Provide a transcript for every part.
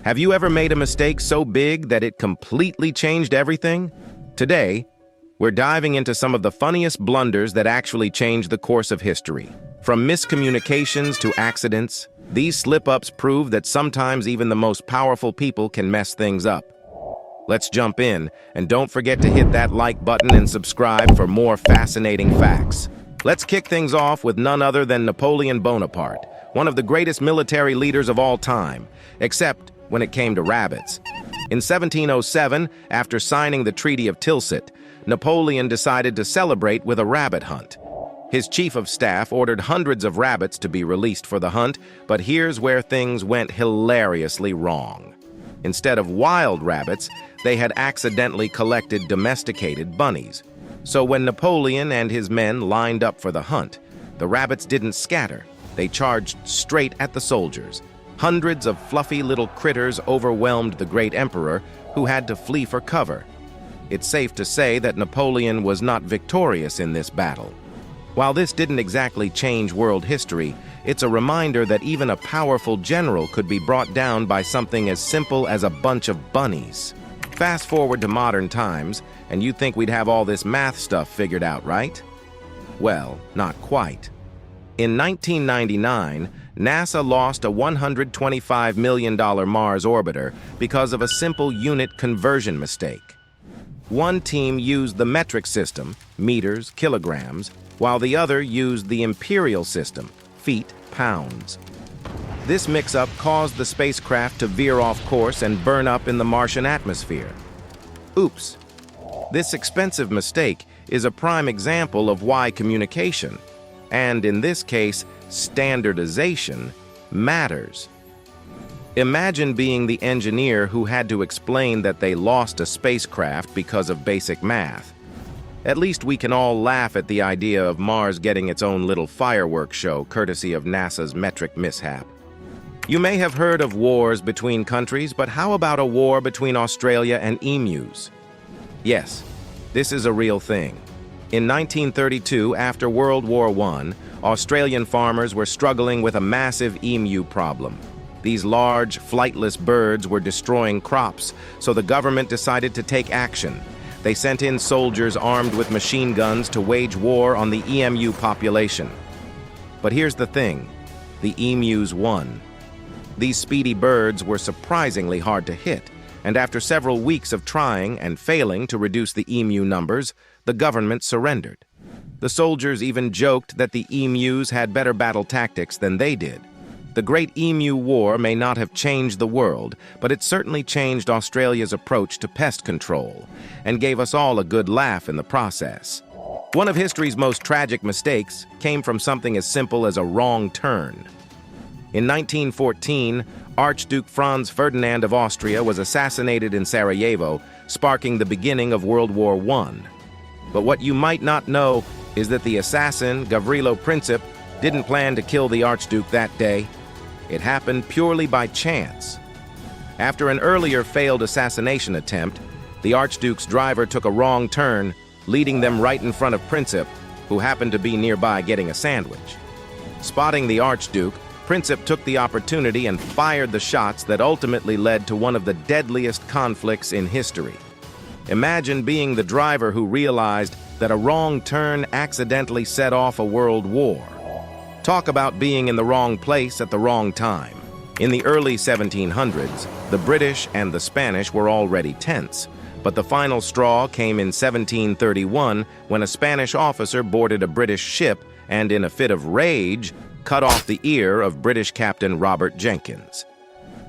Have you ever made a mistake so big that it completely changed everything? Today, we're diving into some of the funniest blunders that actually changed the course of history. From miscommunications to accidents, these slip-ups prove that sometimes even the most powerful people can mess things up. Let's jump in, and don't forget to hit that like button and subscribe for more fascinating facts. Let's kick things off with none other than Napoleon Bonaparte, one of the greatest military leaders of all time, except when it came to rabbits. In 1707, after signing the Treaty of Tilsit, Napoleon decided to celebrate with a rabbit hunt. His chief of staff ordered hundreds of rabbits to be released for the hunt, but here's where things went hilariously wrong. Instead of wild rabbits, they had accidentally collected domesticated bunnies. So when Napoleon and his men lined up for the hunt, the rabbits didn't scatter. They charged straight at the soldiers. Hundreds of fluffy little critters overwhelmed the great emperor, who had to flee for cover. It's safe to say that Napoleon was not victorious in this battle. While this didn't exactly change world history, it's a reminder that even a powerful general could be brought down by something as simple as a bunch of bunnies. Fast forward to modern times, and you think we'd have all this math stuff figured out, right? Well, not quite. In 1999, NASA lost a $125 million Mars orbiter because of a simple unit conversion mistake. One team used the metric system, meters, kilograms, while the other used the imperial system, feet, pounds. This mix-up caused the spacecraft to veer off course and burn up in the Martian atmosphere. Oops. This expensive mistake is a prime example of why communication, and in this case, standardization, matters. Imagine being the engineer who had to explain that they lost a spacecraft because of basic math. At least we can all laugh at the idea of Mars getting its own little fireworks show courtesy of NASA's metric mishap. You may have heard of wars between countries, but how about a war between Australia and emus? Yes, this is a real thing. In 1932, after World War I, Australian farmers were struggling with a massive emu problem. These large, flightless birds were destroying crops, so the government decided to take action. They sent in soldiers armed with machine guns to wage war on the emu population. But here's the thing, the emus won. These speedy birds were surprisingly hard to hit, and after several weeks of trying and failing to reduce the emu numbers, the government surrendered. The soldiers even joked that the emus had better battle tactics than they did. The Great Emu War may not have changed the world, but it certainly changed Australia's approach to pest control, and gave us all a good laugh in the process. One of history's most tragic mistakes came from something as simple as a wrong turn. In 1914, Archduke Franz Ferdinand of Austria was assassinated in Sarajevo, sparking the beginning of World War I. But what you might not know is that the assassin, Gavrilo Princip, didn't plan to kill the Archduke that day. It happened purely by chance. After an earlier failed assassination attempt, the Archduke's driver took a wrong turn, leading them right in front of Princip, who happened to be nearby getting a sandwich. Spotting the Archduke, Princip took the opportunity and fired the shots that ultimately led to one of the deadliest conflicts in history. Imagine being the driver who realized that a wrong turn accidentally set off a world war. Talk about being in the wrong place at the wrong time. In the early 1700s, the British and the Spanish were already tense, but the final straw came in 1731 when a Spanish officer boarded a British ship and, in a fit of rage, cut off the ear of British Captain Robert Jenkins.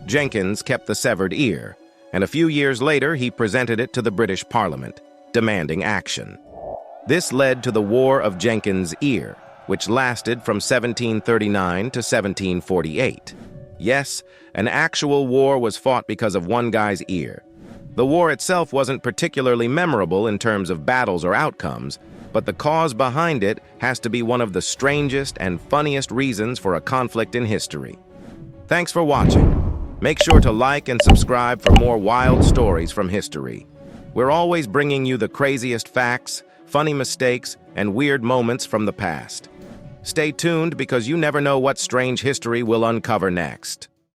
Jenkins kept the severed ear, and a few years later he presented it to the British Parliament, demanding action. This led to the War of Jenkins Ear, which lasted from 1739 to 1748. Yes, an actual war was fought because of one guy's ear. The war itself wasn't particularly memorable in terms of battles or outcomes, but the cause behind it has to be one of the strangest and funniest reasons for a conflict in history. Thanks for watching. Make sure to like and subscribe for more wild stories from history. We're always bringing you the craziest facts, funny mistakes, and weird moments from the past. Stay tuned because you never know what strange history we'll uncover next.